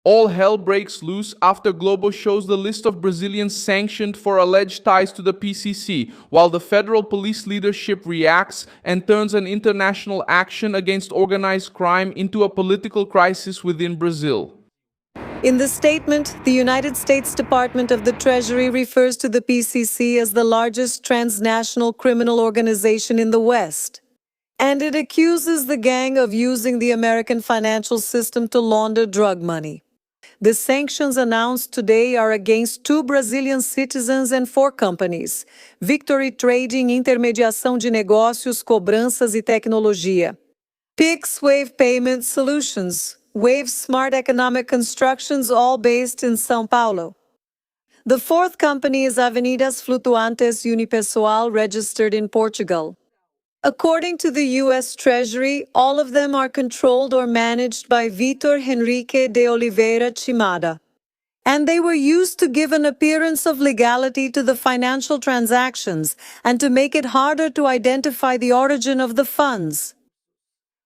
All hell breaks loose after Globo shows the list of Brazilians sanctioned for alleged ties to the PCC, while the federal police leadership reacts and turns an international action against organized crime into a political crisis within Brazil. In the statement, the United States Department of the Treasury refers to the PCC as the largest transnational criminal organization in the West, and it accuses the gang of using the American financial system to launder drug money. The sanctions announced today are against 2 Brazilian citizens and 4 companies: Victory Trading, Intermediação de Negócios, Cobranças e Tecnologia; Pix Wave Payment Solutions; Wave Smart Economic Constructions, all based in São Paulo. The 4th company is Avenidas Flutuantes Unipessoal, registered in Portugal. According to the U.S. Treasury, all of them are controlled or managed by Vitor Henrique de Oliveira Chimada, and they were used to give an appearance of legality to the financial transactions and to make it harder to identify the origin of the funds.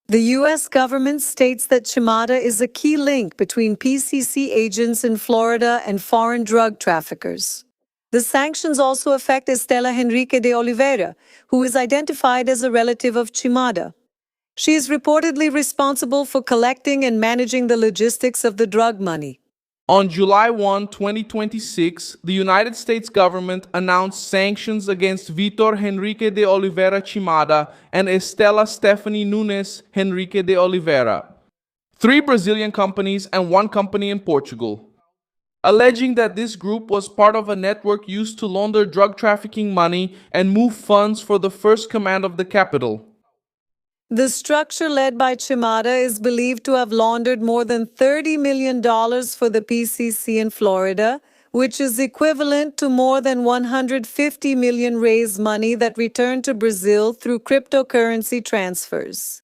The U.S. government states that Chimada is a key link between PCC agents in Florida and foreign drug traffickers. The sanctions also affect Estela Henrique de Oliveira, who is identified as a relative of Chimada. She is reportedly responsible for collecting and managing the logistics of the drug money. On July 1, 2026, the United States government announced sanctions against Vitor Henrique de Oliveira Chimada and Estela Stephanie Nunes Henrique de Oliveira, 3 Brazilian companies and 1 company in Portugal, alleging that this group was part of a network used to launder drug trafficking money and move funds for the first command of the capital. The structure led by Chimada is believed to have laundered more than $30 million for the PCC in Florida, which is equivalent to more than 150 million raised money that returned to Brazil through cryptocurrency transfers.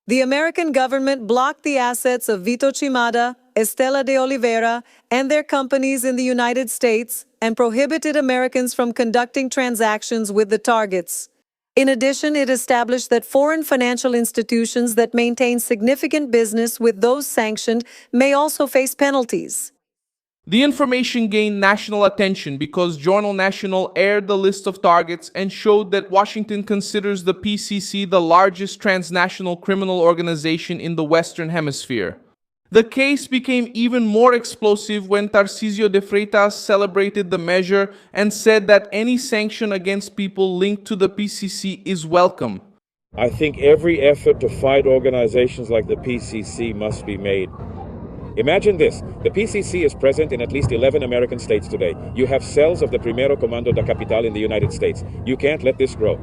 The American government blocked the assets of Vitor Chimada, Estela de Oliveira, and their companies in the United States and prohibited Americans from conducting transactions with the targets. In addition, it established that foreign financial institutions that maintain significant business with those sanctioned may also face penalties. The information gained national attention because Jornal Nacional aired the list of targets and showed that Washington considers the PCC the largest transnational criminal organization in the Western Hemisphere. The case became even more explosive when Tarcisio de Freitas celebrated the measure and said that any sanction against people linked to the PCC is welcome. I think every effort to fight organizations like the PCC must be made. Imagine this, the PCC is present in at least 11 American states today. You have cells of the Primero Comando da Capital in the United States. You can't let this grow.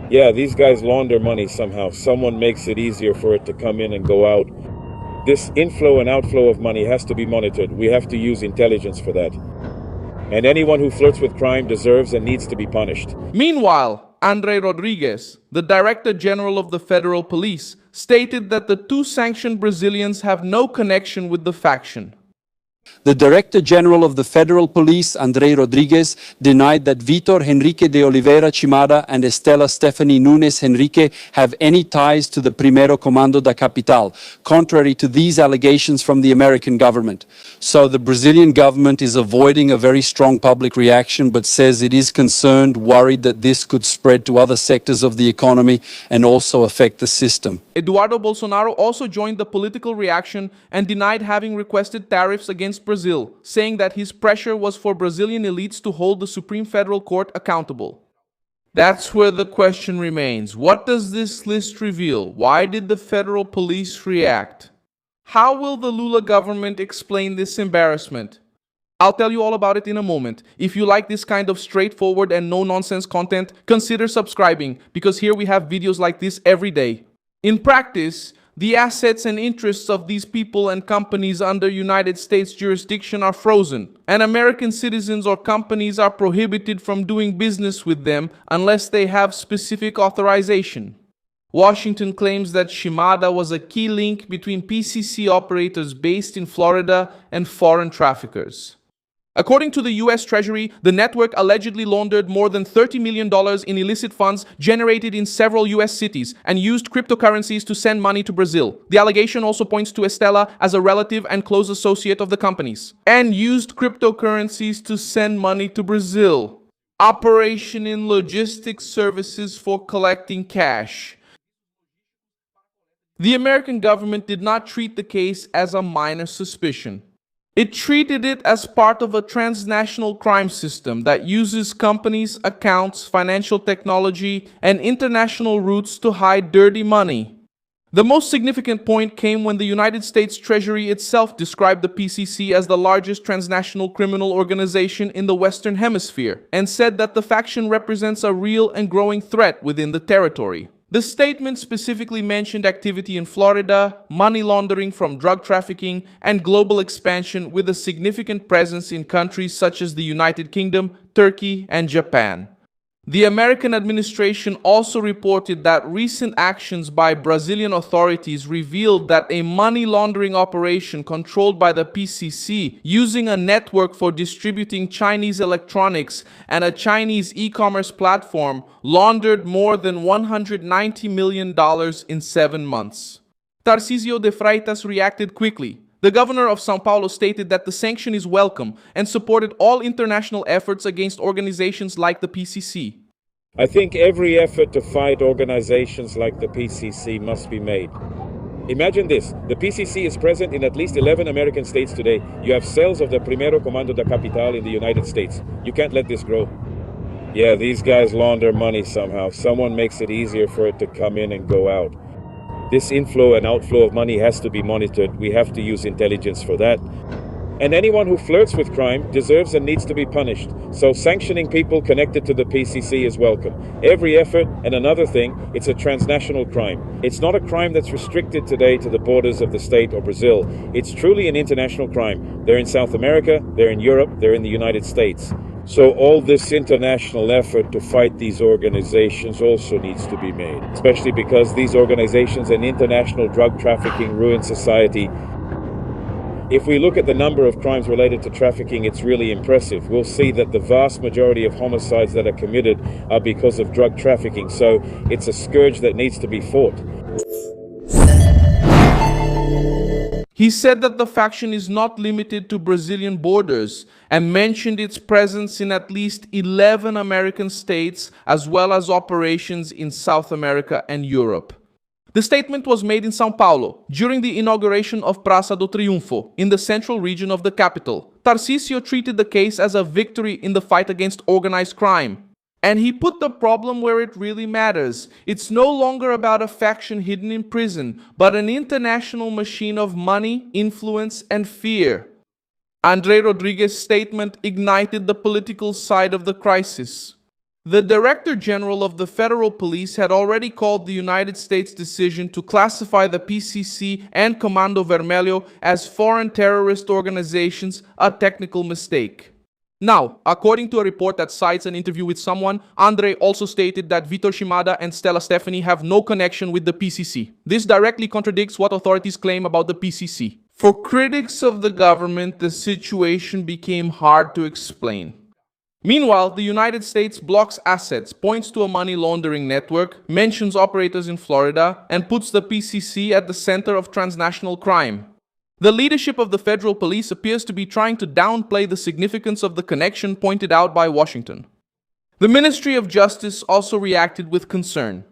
Yeah, these guys launder money somehow. Someone makes it easier for it to come in and go out. This inflow and outflow of money has to be monitored. We have to use intelligence for that. And anyone who flirts with crime deserves and needs to be punished. Meanwhile, André Rodrigues, the Director General of the Federal Police, stated that the 2 sanctioned Brazilians have no connection with the faction. The Director General of the Federal Police, André Rodrigues, denied that Vitor Henrique de Oliveira Chimada and Estela Stephanie Nunes Henrique have any ties to the Primero Comando da Capital, contrary to these allegations from the American government. So the Brazilian government is avoiding a very strong public reaction, but says it is concerned, worried that this could spread to other sectors of the economy and also affect the system. Eduardo Bolsonaro also joined the political reaction and denied having requested tariffs against Brazil, saying that his pressure was for Brazilian elites to hold the Supreme Federal Court accountable. That's where the question remains. What does this list reveal? Why did the federal police react? How will the Lula government explain this embarrassment? I'll tell you all about it in a moment. If you like this kind of straightforward and no-nonsense content, consider subscribing, because here we have videos like this every day. In practice, the assets and interests of these people and companies under United States jurisdiction are frozen, and American citizens or companies are prohibited from doing business with them unless they have specific authorization. Washington claims that Chimada was a key link between PCC operators based in Florida and foreign traffickers. According to the US Treasury, the network allegedly laundered more than $30 million in illicit funds generated in several US cities and used cryptocurrencies to send money to Brazil. The allegation also points to Estela as a relative and close associate of the companies. And used cryptocurrencies to send money to Brazil. Operation in logistics services for collecting cash. The American government did not treat the case as a minor suspicion. It treated it as part of a transnational crime system that uses companies, accounts, financial technology, and international routes to hide dirty money. The most significant point came when the United States Treasury itself described the PCC as the largest transnational criminal organization in the Western Hemisphere and said that the faction represents a real and growing threat within the territory. The statement specifically mentioned activity in Florida, money laundering from drug trafficking, and global expansion with a significant presence in countries such as the United Kingdom, Turkey, and Japan. The American administration also reported that recent actions by Brazilian authorities revealed that a money laundering operation controlled by the PCC, using a network for distributing Chinese electronics and a Chinese e-commerce platform, laundered more than $190 million in 7 months. Tarcisio de Freitas reacted quickly. The governor of São Paulo stated that the sanction is welcome and supported all international efforts against organizations like the PCC. I think every effort to fight organizations like the PCC must be made. Imagine this, the PCC is present in at least 11 American states today. You have cells of the Primero Comando da Capital in the United States. You can't let this grow. Yeah, these guys launder money somehow. Someone makes it easier for it to come in and go out. This inflow and outflow of money has to be monitored. We have to use intelligence for that. And anyone who flirts with crime deserves and needs to be punished. So sanctioning people connected to the PCC is welcome. Every effort, and another thing, it's a transnational crime. It's not a crime that's restricted today to the borders of the state or Brazil. It's truly an international crime. They're in South America, they're in Europe, they're in the United States. So all this international effort to fight these organizations also needs to be made, especially because these organizations and international drug trafficking ruin society. If we look at the number of crimes related to trafficking, it's really impressive. We'll see that the vast majority of homicides that are committed are because of drug trafficking, so it's a scourge that needs to be fought. He said that the faction is not limited to Brazilian borders and mentioned its presence in at least 11 American states as well as operations in South America and Europe. The statement was made in São Paulo during the inauguration of Praça do Triunfo in the central region of the capital. Tarcisio treated the case as a victory in the fight against organized crime. And he put the problem where it really matters. It's no longer about a faction hidden in prison, but an international machine of money, influence, and fear. André Rodriguez's statement ignited the political side of the crisis. The Director General of the Federal Police had already called the United States decision to classify the PCC and Comando Vermelho as foreign terrorist organizations a technical mistake. Now, according to a report that cites an interview with someone, Andre also stated that Vitor Shimada and Stella Stephanie have no connection with the PCC. This directly contradicts what authorities claim about the PCC. For critics of the government, the situation became hard to explain. Meanwhile, the United States blocks assets, points to a money laundering network, mentions operators in Florida, and puts the PCC at the center of transnational crime. The leadership of the federal police appears to be trying to downplay the significance of the connection pointed out by Washington. The Ministry of Justice also reacted with concern.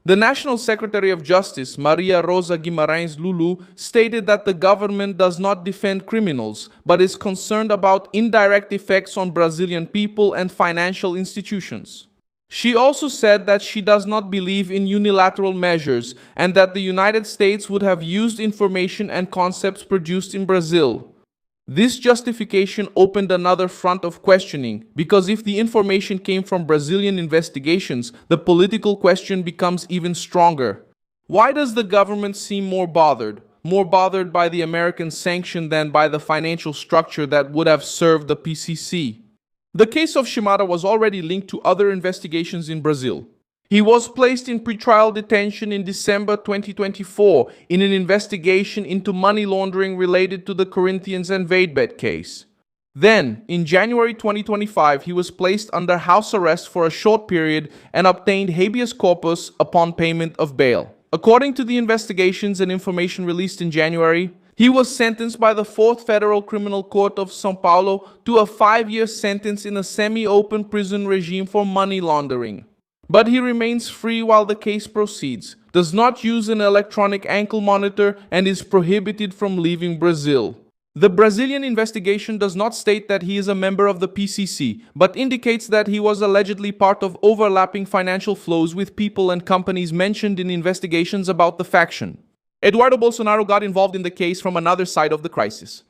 The National Secretary of Justice, Maria Rosa Guimarães Lulu, stated that the government does not defend criminals, but is concerned about indirect effects on Brazilian people and financial institutions. She also said that she does not believe in unilateral measures and that the United States would have used information and concepts produced in Brazil. This justification opened another front of questioning, because if the information came from Brazilian investigations, the political question becomes even stronger. Why does the government seem more bothered? More bothered by the American sanction than by the financial structure that would have served the PCC? The case of Shimada was already linked to other investigations in Brazil. He was placed in pretrial detention in December 2024 in an investigation into money laundering related to the Corinthians and Vadebet case. Then, in January 2025, he was placed under house arrest for a short period and obtained habeas corpus upon payment of bail. According to the investigations and information released in January, he was sentenced by the 4th Federal Criminal Court of São Paulo to a 5-year sentence in a semi-open prison regime for money laundering. But he remains free while the case proceeds, does not use an electronic ankle monitor, and is prohibited from leaving Brazil. The Brazilian investigation does not state that he is a member of the PCC, but indicates that he was allegedly part of overlapping financial flows with people and companies mentioned in investigations about the faction. Eduardo Bolsonaro got involved in the case from another side of the crisis.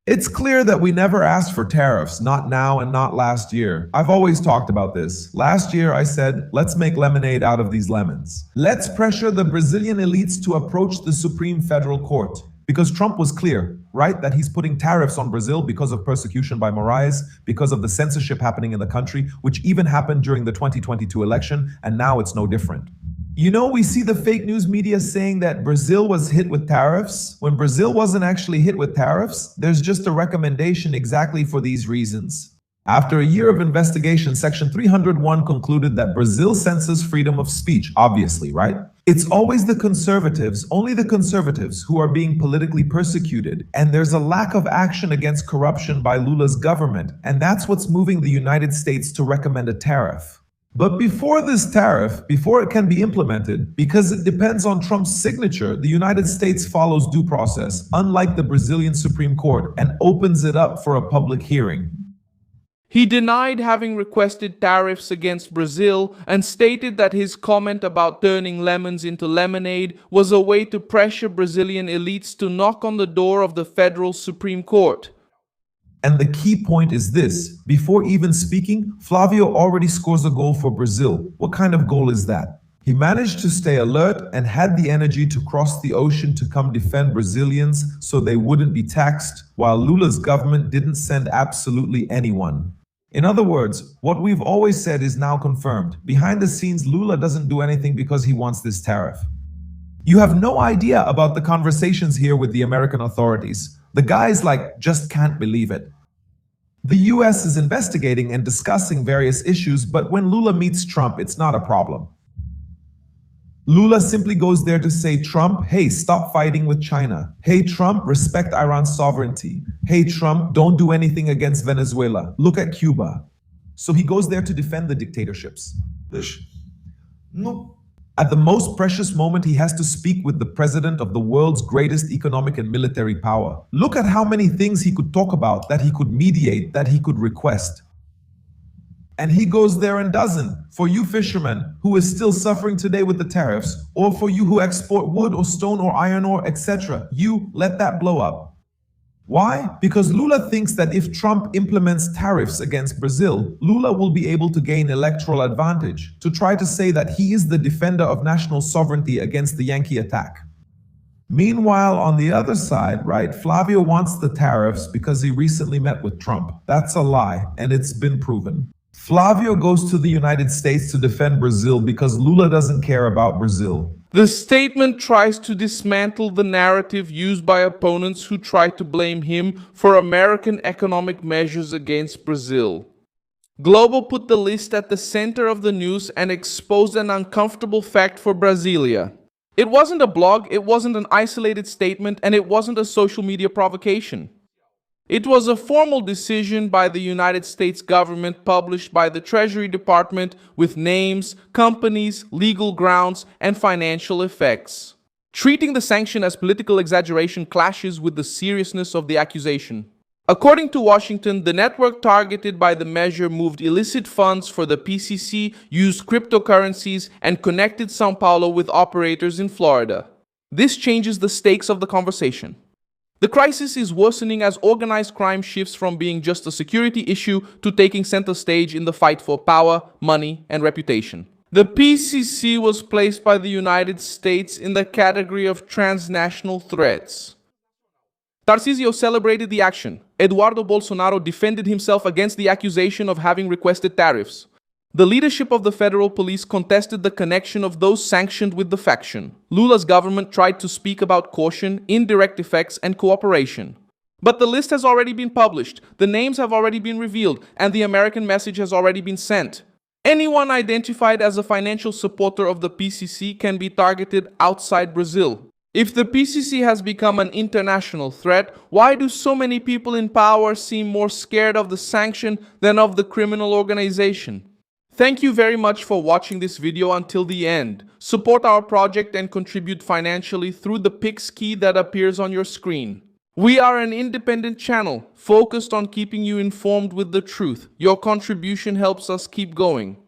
It's clear that we never asked for tariffs, not now and not last year. I've always talked about this. Last year I said, let's make lemonade out of these lemons. Let's pressure the Brazilian elites to approach the Supreme Federal Court. Because Trump was clear, right, that he's putting tariffs on Brazil because of persecution by Moraes, because of the censorship happening in the country, which even happened during the 2022 election, and now it's no different. You know, we see the fake news media saying that Brazil was hit with tariffs. When Brazil wasn't actually hit with tariffs, there's just a recommendation exactly for these reasons. After a year of investigation, Section 301 concluded that Brazil censors freedom of speech, obviously, right? It's always the conservatives, only the conservatives, who are being politically persecuted. And there's a lack of action against corruption by Lula's government. And that's what's moving the United States to recommend a tariff. But before this tariff, before it can be implemented, because it depends on Trump's signature, the United States follows due process, unlike the Brazilian Supreme Court, and opens it up for a public hearing. He denied having requested tariffs against Brazil and stated that his comment about turning lemons into lemonade was a way to pressure Brazilian elites to knock on the door of the federal Supreme Court. And the key point is this: before even speaking, Flavio already scores a goal for Brazil. What kind of goal is that? He managed to stay alert and had the energy to cross the ocean to come defend Brazilians so they wouldn't be taxed, while Lula's government didn't send absolutely anyone. In other words, what we've always said is now confirmed. Behind the scenes, Lula doesn't do anything because he wants this tariff. You have no idea about the conversations here with the American authorities. The guys just can't believe it. The US is investigating and discussing various issues, but when Lula meets Trump, it's not a problem. Lula simply goes there to say, Trump, hey, stop fighting with China. Hey, Trump, respect Iran's sovereignty. Hey, Trump, don't do anything against Venezuela. Look at Cuba. So he goes there to defend the dictatorships. No. At the most precious moment, he has to speak with the president of the world's greatest economic and military power. Look at how many things he could talk about, that he could mediate, that he could request. And he goes there and doesn't. For you fishermen who is still suffering today with the tariffs, or for you who export wood or stone or iron ore, etc., you let that blow up. Why? Because Lula thinks that if Trump implements tariffs against Brazil, Lula will be able to gain electoral advantage, to try to say that he is the defender of national sovereignty against the Yankee attack. Meanwhile, on the other side, right, Flavio wants the tariffs because he recently met with Trump. That's a lie, and it's been proven. Flavio goes to the United States to defend Brazil because Lula doesn't care about Brazil. The statement tries to dismantle the narrative used by opponents who try to blame him for American economic measures against Brazil. Globo put the list at the center of the news and exposed an uncomfortable fact for Brasilia. It wasn't a blog, it wasn't an isolated statement, and it wasn't a social media provocation. It was a formal decision by the United States government published by the Treasury Department with names, companies, legal grounds, and financial effects. Treating the sanction as political exaggeration clashes with the seriousness of the accusation. According to Washington, the network targeted by the measure moved illicit funds for the PCC, used cryptocurrencies, and connected São Paulo with operators in Florida. This changes the stakes of the conversation. The crisis is worsening as organized crime shifts from being just a security issue to taking center stage in the fight for power, money, and reputation. The PCC was placed by the United States in the category of transnational threats. Tarcisio celebrated the action. Eduardo Bolsonaro defended himself against the accusation of having requested tariffs. The leadership of the federal police contested the connection of those sanctioned with the faction. Lula's government tried to speak about caution, indirect effects, and cooperation. But the list has already been published, the names have already been revealed, and the American message has already been sent. Anyone identified as a financial supporter of the PCC can be targeted outside Brazil. If the PCC has become an international threat, why do so many people in power seem more scared of the sanction than of the criminal organization? Thank you very much for watching this video until the end. Support our project and contribute financially through the Pix key that appears on your screen. We are an independent channel focused on keeping you informed with the truth. Your contribution helps us keep going.